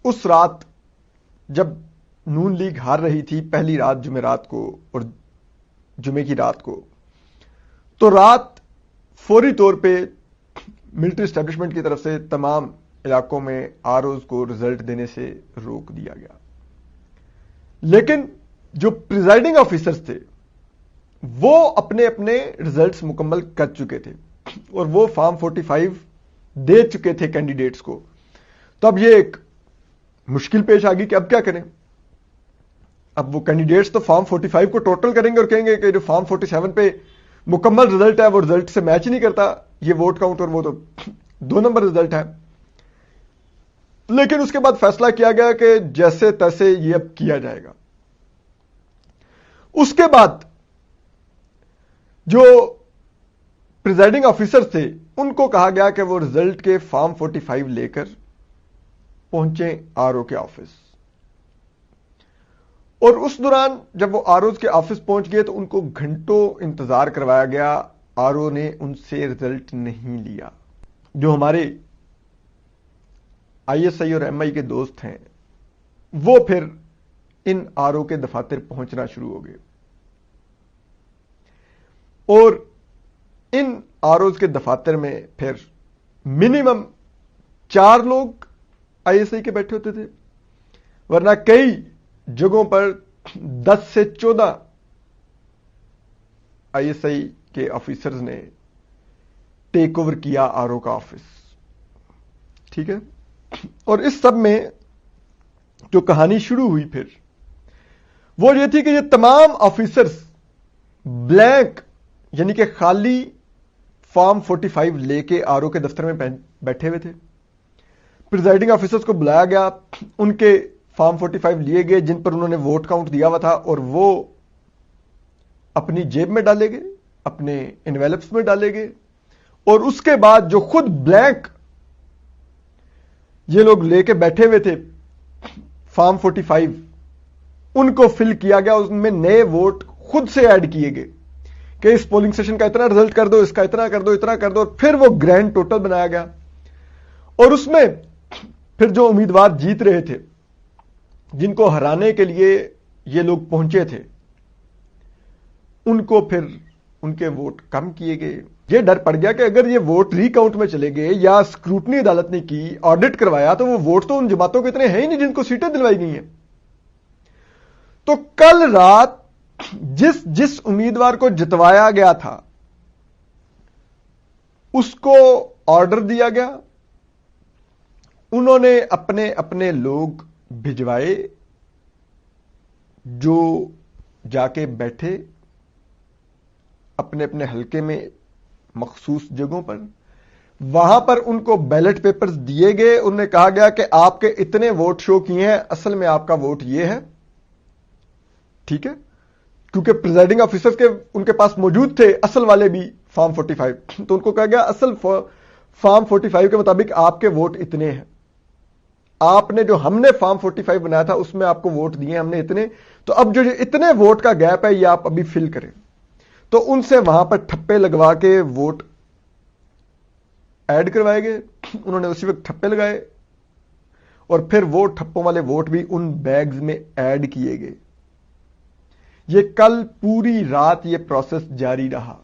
اس رات جب نون لیگ ہار رہی تھی، پہلی رات جمعرات کو اور جمعے کی رات کو، تو رات فوری طور پہ ملٹری اسٹیبلشمنٹ کی طرف سے تمام علاقوں میں آر اوز کو رزلٹ دینے سے روک دیا گیا. لیکن جو پریزائڈنگ آفیسرز تھے وہ اپنے اپنے رزلٹس مکمل کر چکے تھے اور وہ فارم 45 دے چکے تھے کینڈیڈیٹس کو. تو اب یہ ایک مشکل پیش آ گئی کہ اب کیا کریں. اب وہ کینڈیڈیٹس تو فارم 45 کو ٹوٹل کریں گے اور کہیں گے کہ جو فارم 47 پہ مکمل رزلٹ ہے وہ رزلٹ سے میچ ہی نہیں کرتا، یہ ووٹ کاؤنٹ اور وہ تو 2 نمبر رزلٹ ہے. لیکن اس کے بعد فیصلہ کیا گیا کہ جیسے تیسے یہ اب کیا جائے گا. اس کے بعد جو پریزائڈنگ آفیسر تھے ان کو کہا گیا کہ وہ رزلٹ کے فارم 45 لے کر پہنچیں آر او کے آفس. اور اس دوران جب وہ آر اوز کے آفس پہنچ گئے تو ان کو گھنٹوں انتظار کروایا گیا. آر او نے ان سے رزلٹ نہیں لیا. جو ہمارے آئی ایس آئی اور ایم آئی کے دوست ہیں وہ پھر ان آر او کے دفاتر پہنچنا شروع ہو گئے اور ان آر اوز کے دفاتر میں پھر منیمم 4 لوگ آئی ایس آئی کے بیٹھے ہوتے تھے، ورنہ کئی جگہوں پر 10 سے 14 آئی ایس آئی کے آفیسرز نے ٹیک اوور کیا آر او کا آفس. ٹھیک ہے. اور اس سب میں جو کہانی شروع ہوئی پھر وہ یہ تھی کہ یہ تمام آفیسرز بلینک یعنی کہ خالی فارم 45 لے کے آر او کے دفتر میں بیٹھے ہوئے تھے. پریزائڈنگ آفیسرز کو بلایا گیا، ان کے فارم 45 لیے گئے جن پر انہوں نے ووٹ کاؤنٹ دیا ہوا تھا اور وہ اپنی جیب میں ڈالے گئے، اپنے انویلپس میں ڈالے گئے. اور اس کے بعد جو خود بلینک یہ لوگ لے کے بیٹھے ہوئے تھے فارم 45 ان کو فل کیا گیا. اس میں نئے ووٹ خود سے ایڈ کیے گئے کہ اس پولنگ سیشن کا اتنا رزلٹ کر دو، اس کا اتنا کر دو، اتنا کر دو، اور پھر وہ گرینڈ ٹوٹل بنایا گیا. اور اس میں پھر جو امیدوار جیت رہے تھے جن کو ہرانے کے لیے یہ لوگ پہنچے تھے ان کو پھر ان کے ووٹ کم کیے گئے. یہ ڈر پڑ گیا کہ اگر یہ ووٹ ری کاؤنٹ میں چلے گئے یا اسکروٹنی عدالت نے کی، آڈٹ کروایا، تو وہ ووٹ تو ان جماعتوں کے اتنے ہیں ہی نہیں جن کو سیٹیں دلوائی گئی ہیں. تو کل رات جس امیدوار کو جتوایا گیا تھا اس کو آرڈر دیا گیا، انہوں نے اپنے اپنے لوگ بھجوائے جو جا کے بیٹھے اپنے اپنے حلقے میں مخصوص جگہوں پر. وہاں پر ان کو بیلٹ پیپرز دیے گئے. انہیں کہا گیا کہ آپ کے اتنے ووٹ شو کیے ہیں، اصل میں آپ کا ووٹ یہ ہے. ٹھیک ہے. کیونکہ پریزائڈنگ آفیسر کے ان کے پاس موجود تھے اصل والے بھی فارم 45، تو ان کو کہا گیا اصل فارم 45 کے مطابق آپ کے ووٹ اتنے ہیں. آپ نے جو ہم نے فارم 45 بنایا تھا اس میں آپ کو ووٹ دیے ہم نے اتنے، تو اب جو اتنے ووٹ کا گیپ ہے یہ آپ ابھی فل کریں. تو ان سے وہاں پر ٹھپے لگوا کے ووٹ ایڈ کروائے گئے. انہوں نے اسی وقت ٹھپے لگائے اور پھر وہ ٹھپوں والے ووٹ بھی ان بیگز میں ایڈ کیے گئے. یہ کل پوری رات یہ پروسیس جاری رہا.